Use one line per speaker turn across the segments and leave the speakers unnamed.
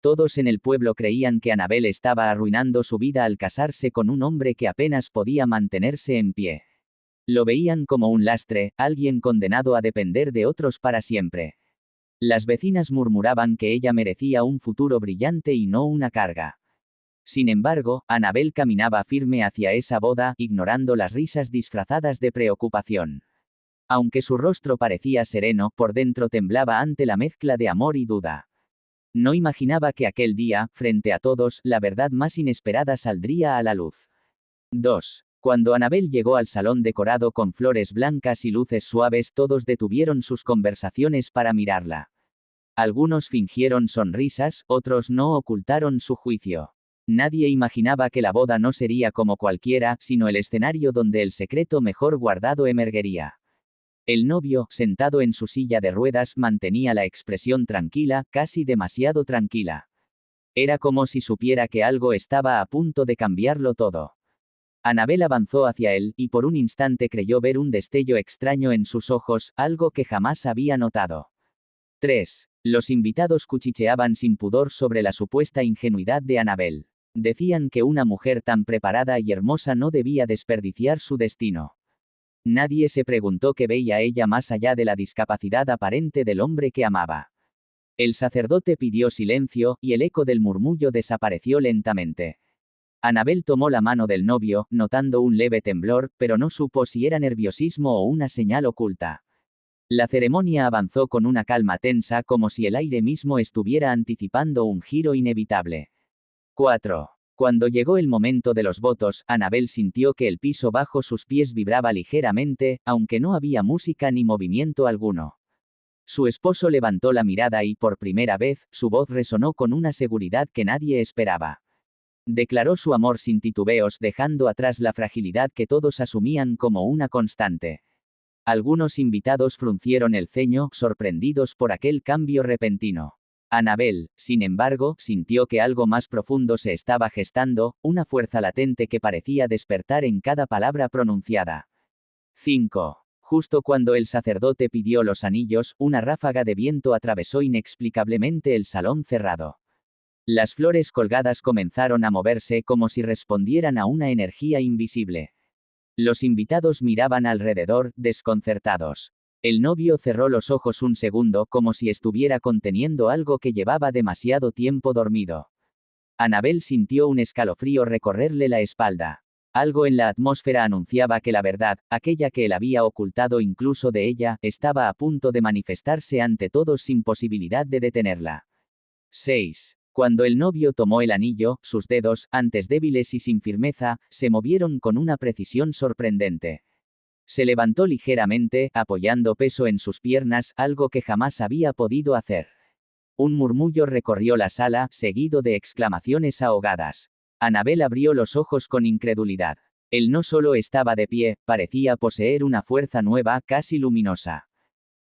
Todos en el pueblo creían que Annabel estaba arruinando su vida al casarse con un hombre que apenas podía mantenerse en pie. Lo veían como un lastre, alguien condenado a depender de otros para siempre. Las vecinas murmuraban que ella merecía un futuro brillante y no una carga. Sin embargo, Annabel caminaba firme hacia esa boda, ignorando las risas disfrazadas de preocupación. Aunque su rostro parecía sereno, por dentro temblaba ante la mezcla de amor y duda. No imaginaba que aquel día, frente a todos, la verdad más inesperada saldría a la luz. 2. Cuando Annabel llegó al salón decorado con flores blancas y luces suaves, todos detuvieron sus conversaciones para mirarla. Algunos fingieron sonrisas, otros no ocultaron su juicio. Nadie imaginaba que la boda no sería como cualquiera, sino el escenario donde el secreto mejor guardado emergería. El novio, sentado en su silla de ruedas, mantenía la expresión tranquila, casi demasiado tranquila. Era como si supiera que algo estaba a punto de cambiarlo todo. Annabel avanzó hacia él, y por un instante creyó ver un destello extraño en sus ojos, algo que jamás había notado. 3. Los invitados cuchicheaban sin pudor sobre la supuesta ingenuidad de Annabel. Decían que una mujer tan preparada y hermosa no debía desperdiciar su destino. Nadie se preguntó qué veía ella más allá de la discapacidad aparente del hombre que amaba. El sacerdote pidió silencio, y el eco del murmullo desapareció lentamente. Annabel tomó la mano del novio, notando un leve temblor, pero no supo si era nerviosismo o una señal oculta. La ceremonia avanzó con una calma tensa, como si el aire mismo estuviera anticipando un giro inevitable. 4. Cuando llegó el momento de los votos, Annabel sintió que el piso bajo sus pies vibraba ligeramente, aunque no había música ni movimiento alguno. Su esposo levantó la mirada y, por primera vez, su voz resonó con una seguridad que nadie esperaba. Declaró su amor sin titubeos, dejando atrás la fragilidad que todos asumían como una constante. Algunos invitados fruncieron el ceño, sorprendidos por aquel cambio repentino. Annabel, sin embargo, sintió que algo más profundo se estaba gestando, una fuerza latente que parecía despertar en cada palabra pronunciada. 5. Justo cuando el sacerdote pidió los anillos, una ráfaga de viento atravesó inexplicablemente el salón cerrado. Las flores colgadas comenzaron a moverse como si respondieran a una energía invisible. Los invitados miraban alrededor, desconcertados. El novio cerró los ojos un segundo, como si estuviera conteniendo algo que llevaba demasiado tiempo dormido. Annabel sintió un escalofrío recorrerle la espalda. Algo en la atmósfera anunciaba que la verdad, aquella que él había ocultado incluso de ella, estaba a punto de manifestarse ante todos sin posibilidad de detenerla. 6. Cuando el novio tomó el anillo, sus dedos, antes débiles y sin firmeza, se movieron con una precisión sorprendente. Se levantó ligeramente, apoyando peso en sus piernas, algo que jamás había podido hacer. Un murmullo recorrió la sala, seguido de exclamaciones ahogadas. Annabel abrió los ojos con incredulidad. Él no solo estaba de pie, parecía poseer una fuerza nueva, casi luminosa.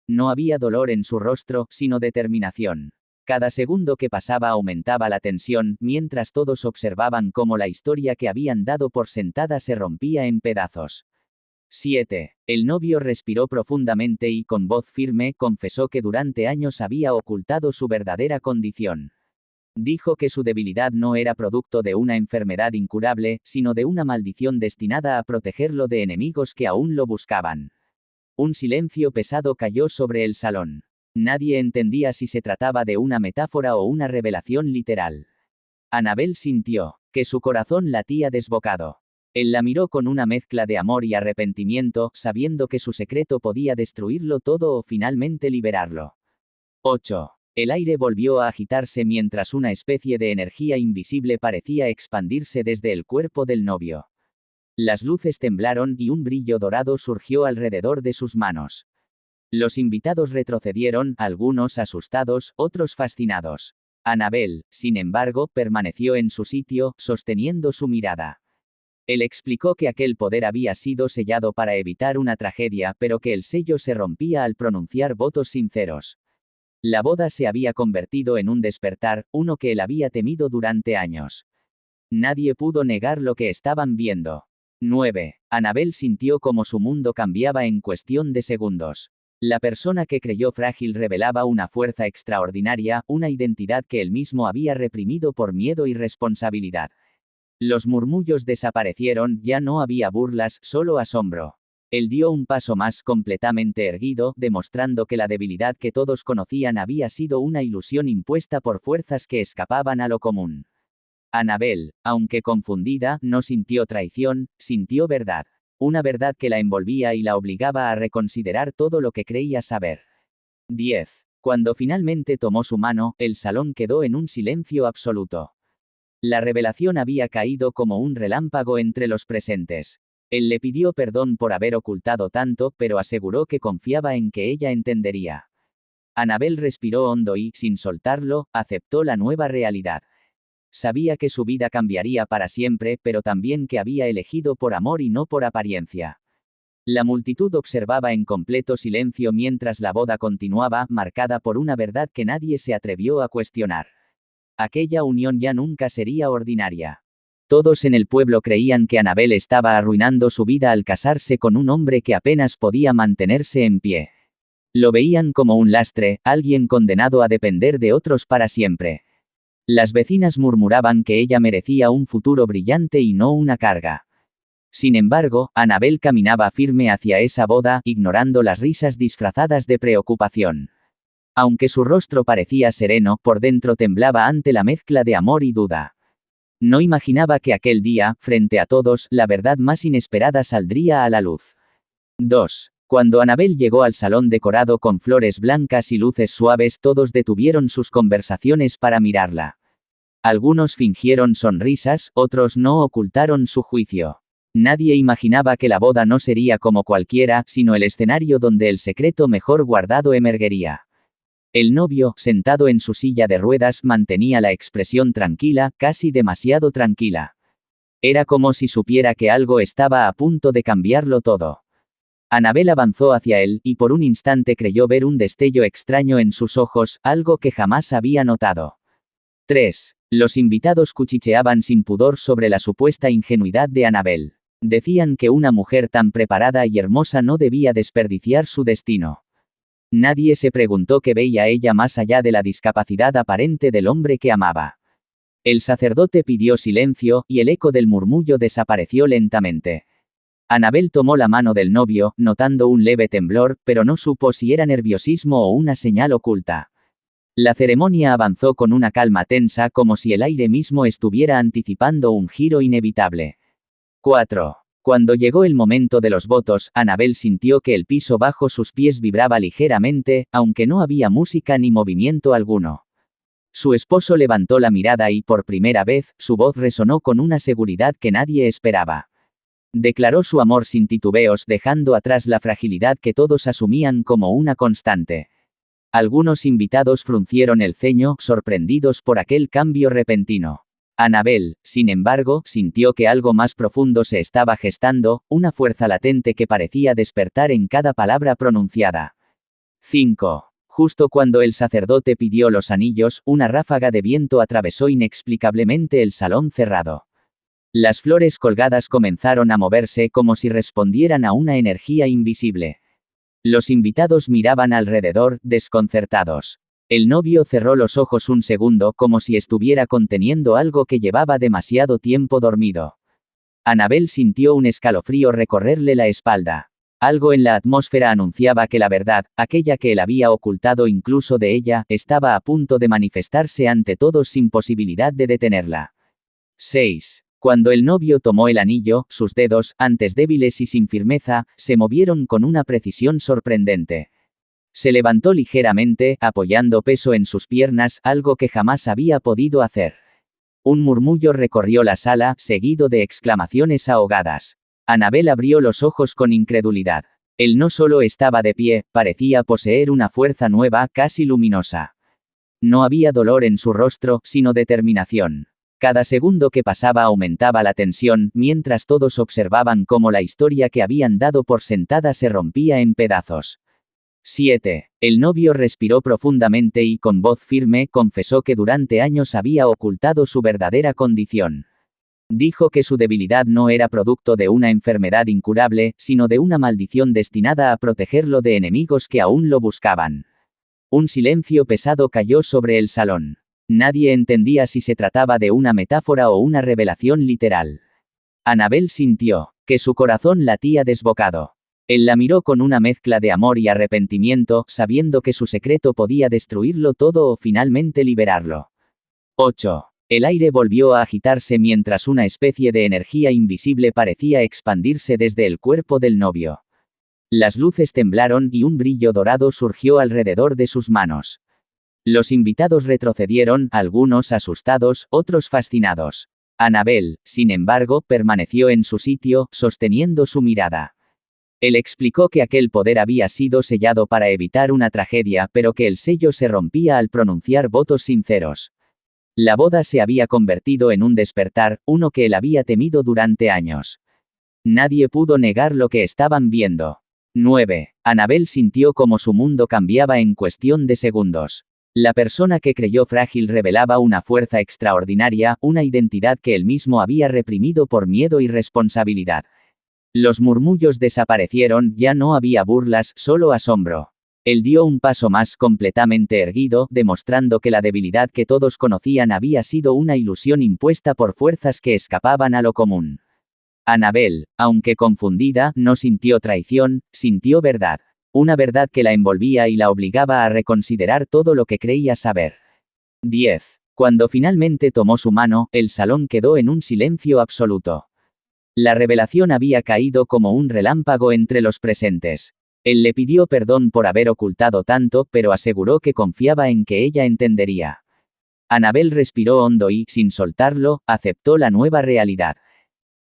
No había dolor en su rostro, sino determinación. Cada segundo que pasaba aumentaba la tensión, mientras todos observaban cómo la historia que habían dado por sentada se rompía en pedazos. 7. El novio respiró profundamente y con voz firme confesó que durante años había ocultado su verdadera condición. Dijo que su debilidad no era producto de una enfermedad incurable, sino de una maldición destinada a protegerlo de enemigos que aún lo buscaban. Un silencio pesado cayó sobre el salón. Nadie entendía si se trataba de una metáfora o una revelación literal. Annabel sintió que su corazón latía desbocado. Él la miró con una mezcla de amor y arrepentimiento, sabiendo que su secreto podía destruirlo todo o finalmente liberarlo. 8. El aire volvió a agitarse mientras una especie de energía invisible parecía expandirse desde el cuerpo del novio. Las luces temblaron y un brillo dorado surgió alrededor de sus manos. Los invitados retrocedieron, algunos asustados, otros fascinados. Annabel, sin embargo, permaneció en su sitio, sosteniendo su mirada. Él explicó que aquel poder había sido sellado para evitar una tragedia, pero que el sello se rompía al pronunciar votos sinceros. La boda se había convertido en un despertar, uno que él había temido durante años. Nadie pudo negar lo que estaban viendo. 9. Annabel sintió como su mundo cambiaba en cuestión de segundos. La persona que creyó frágil revelaba una fuerza extraordinaria, una identidad que él mismo había reprimido por miedo y responsabilidad. Los murmullos desaparecieron, ya no había burlas, solo asombro. Él dio un paso más completamente erguido, demostrando que la debilidad que todos conocían había sido una ilusión impuesta por fuerzas que escapaban a lo común. Annabel, aunque confundida, no sintió traición, sintió verdad. Una verdad que la envolvía y la obligaba a reconsiderar todo lo que creía saber. 10. Cuando finalmente tomó su mano, el salón quedó en un silencio absoluto. La revelación había caído como un relámpago entre los presentes. Él le pidió perdón por haber ocultado tanto, pero aseguró que confiaba en que ella entendería. Annabel respiró hondo y, sin soltarlo, aceptó la nueva realidad. Sabía que su vida cambiaría para siempre, pero también que había elegido por amor y no por apariencia. La multitud observaba en completo silencio mientras la boda continuaba, marcada por una verdad que nadie se atrevió a cuestionar. Aquella unión ya nunca sería ordinaria. Todos en el pueblo creían que Annabel estaba arruinando su vida al casarse con un hombre que apenas podía mantenerse en pie. Lo veían como un lastre, alguien condenado a depender de otros para siempre. Las vecinas murmuraban que ella merecía un futuro brillante y no una carga. Sin embargo, Annabel caminaba firme hacia esa boda, ignorando las risas disfrazadas de preocupación. Aunque su rostro parecía sereno, por dentro temblaba ante la mezcla de amor y duda. No imaginaba que aquel día, frente a todos, la verdad más inesperada saldría a la luz. 2. Cuando Annabel llegó al salón decorado con flores blancas y luces suaves, todos detuvieron sus conversaciones para mirarla. Algunos fingieron sonrisas, otros no ocultaron su juicio. Nadie imaginaba que la boda no sería como cualquiera, sino el escenario donde el secreto mejor guardado emergería. El novio, sentado en su silla de ruedas, mantenía la expresión tranquila, casi demasiado tranquila. Era como si supiera que algo estaba a punto de cambiarlo todo. Annabel avanzó hacia él, y por un instante creyó ver un destello extraño en sus ojos, algo que jamás había notado. 3. Los invitados cuchicheaban sin pudor sobre la supuesta ingenuidad de Annabel. Decían que una mujer tan preparada y hermosa no debía desperdiciar su destino. Nadie se preguntó qué veía ella más allá de la discapacidad aparente del hombre que amaba. El sacerdote pidió silencio, y el eco del murmullo desapareció lentamente. Annabel tomó la mano del novio, notando un leve temblor, pero no supo si era nerviosismo o una señal oculta. La ceremonia avanzó con una calma tensa, como si el aire mismo estuviera anticipando un giro inevitable. 4. Cuando llegó el momento de los votos, Annabel sintió que el piso bajo sus pies vibraba ligeramente, aunque no había música ni movimiento alguno. Su esposo levantó la mirada y, por primera vez, su voz resonó con una seguridad que nadie esperaba. Declaró su amor sin titubeos, dejando atrás la fragilidad que todos asumían como una constante. Algunos invitados fruncieron el ceño, sorprendidos por aquel cambio repentino. Annabel, sin embargo, sintió que algo más profundo se estaba gestando, una fuerza latente que parecía despertar en cada palabra pronunciada. 5. Justo cuando el sacerdote pidió los anillos, una ráfaga de viento atravesó inexplicablemente el salón cerrado. Las flores colgadas comenzaron a moverse como si respondieran a una energía invisible. Los invitados miraban alrededor, desconcertados. El novio cerró los ojos un segundo, como si estuviera conteniendo algo que llevaba demasiado tiempo dormido. Annabel sintió un escalofrío recorrerle la espalda. Algo en la atmósfera anunciaba que la verdad, aquella que él había ocultado incluso de ella, estaba a punto de manifestarse ante todos sin posibilidad de detenerla. 6. Cuando el novio tomó el anillo, sus dedos, antes débiles y sin firmeza, se movieron con una precisión sorprendente. Se levantó ligeramente, apoyando peso en sus piernas, algo que jamás había podido hacer. Un murmullo recorrió la sala, seguido de exclamaciones ahogadas. Annabel abrió los ojos con incredulidad. Él no solo estaba de pie, parecía poseer una fuerza nueva, casi luminosa. No había dolor en su rostro, sino determinación. Cada segundo que pasaba aumentaba la tensión, mientras todos observaban cómo la historia que habían dado por sentada se rompía en pedazos. 7. El novio respiró profundamente y con voz firme confesó que durante años había ocultado su verdadera condición. Dijo que su debilidad no era producto de una enfermedad incurable, sino de una maldición destinada a protegerlo de enemigos que aún lo buscaban. Un silencio pesado cayó sobre el salón. Nadie entendía si se trataba de una metáfora o una revelación literal. Annabel sintió que su corazón latía desbocado. Él la miró con una mezcla de amor y arrepentimiento, sabiendo que su secreto podía destruirlo todo o finalmente liberarlo. 8. El aire volvió a agitarse mientras una especie de energía invisible parecía expandirse desde el cuerpo del novio. Las luces temblaron y un brillo dorado surgió alrededor de sus manos. Los invitados retrocedieron, algunos asustados, otros fascinados. Annabel, sin embargo, permaneció en su sitio, sosteniendo su mirada. Él explicó que aquel poder había sido sellado para evitar una tragedia, pero que el sello se rompía al pronunciar votos sinceros. La boda se había convertido en un despertar, uno que él había temido durante años. Nadie pudo negar lo que estaban viendo. 9. Annabel sintió como su mundo cambiaba en cuestión de segundos. La persona que creyó frágil revelaba una fuerza extraordinaria, una identidad que él mismo había reprimido por miedo y responsabilidad. Los murmullos desaparecieron, ya no había burlas, solo asombro. Él dio un paso más completamente erguido, demostrando que la debilidad que todos conocían había sido una ilusión impuesta por fuerzas que escapaban a lo común. Annabel, aunque confundida, no sintió traición, sintió verdad. Una verdad que la envolvía y la obligaba a reconsiderar todo lo que creía saber. 10. Cuando finalmente tomó su mano, el salón quedó en un silencio absoluto. La revelación había caído como un relámpago entre los presentes. Él le pidió perdón por haber ocultado tanto, pero aseguró que confiaba en que ella entendería. Annabel respiró hondo y, sin soltarlo, aceptó la nueva realidad.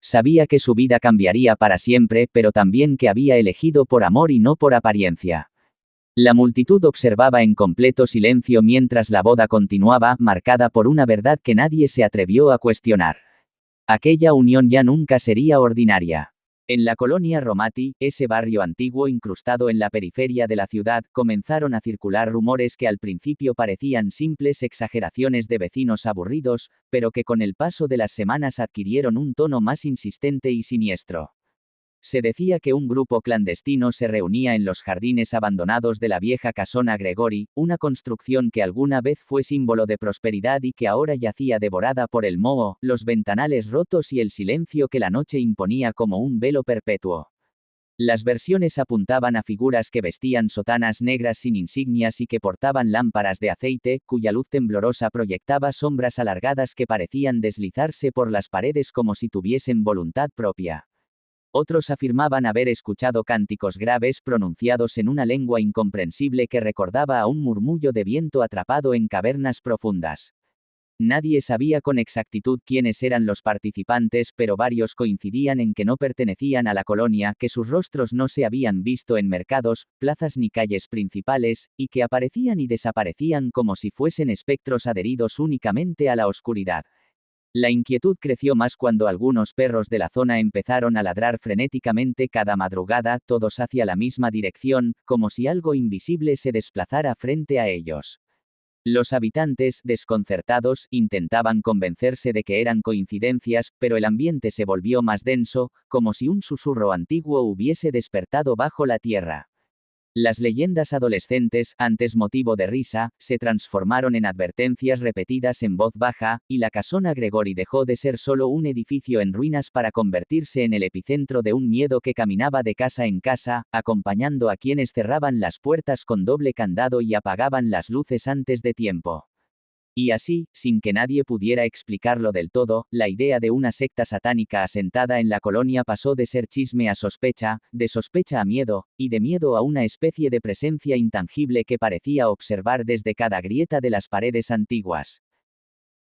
Sabía que su vida cambiaría para siempre, pero también que había elegido por amor y no por apariencia. La multitud observaba en completo silencio mientras la boda continuaba, marcada por una verdad que nadie se atrevió a cuestionar. Aquella unión ya nunca sería ordinaria. En la colonia Romati, ese barrio antiguo incrustado en la periferia de la ciudad, comenzaron a circular rumores que al principio parecían simples exageraciones de vecinos aburridos, pero que con el paso de las semanas adquirieron un tono más insistente y siniestro. Se decía que un grupo clandestino se reunía en los jardines abandonados de la vieja casona Gregori, una construcción que alguna vez fue símbolo de prosperidad y que ahora yacía devorada por el moho, los ventanales rotos y el silencio que la noche imponía como un velo perpetuo. Las versiones apuntaban a figuras que vestían sotanas negras sin insignias y que portaban lámparas de aceite, cuya luz temblorosa proyectaba sombras alargadas que parecían deslizarse por las paredes como si tuviesen voluntad propia. Otros afirmaban haber escuchado cánticos graves pronunciados en una lengua incomprensible que recordaba a un murmullo de viento atrapado en cavernas profundas. Nadie sabía con exactitud quiénes eran los participantes, pero varios coincidían en que no pertenecían a la colonia, que sus rostros no se habían visto en mercados, plazas ni calles principales, y que aparecían y desaparecían como si fuesen espectros adheridos únicamente a la oscuridad. La inquietud creció más cuando algunos perros de la zona empezaron a ladrar frenéticamente cada madrugada, todos hacia la misma dirección, como si algo invisible se desplazara frente a ellos. Los habitantes, desconcertados, intentaban convencerse de que eran coincidencias, pero el ambiente se volvió más denso, como si un susurro antiguo hubiese despertado bajo la tierra. Las leyendas adolescentes, antes motivo de risa, se transformaron en advertencias repetidas en voz baja, y la casona Gregori dejó de ser solo un edificio en ruinas para convertirse en el epicentro de un miedo que caminaba de casa en casa, acompañando a quienes cerraban las puertas con doble candado y apagaban las luces antes de tiempo. Y así, sin que nadie pudiera explicarlo del todo, la idea de una secta satánica asentada en la colonia pasó de ser chisme a sospecha, de sospecha a miedo, y de miedo a una especie de presencia intangible que parecía observar desde cada grieta de las paredes antiguas.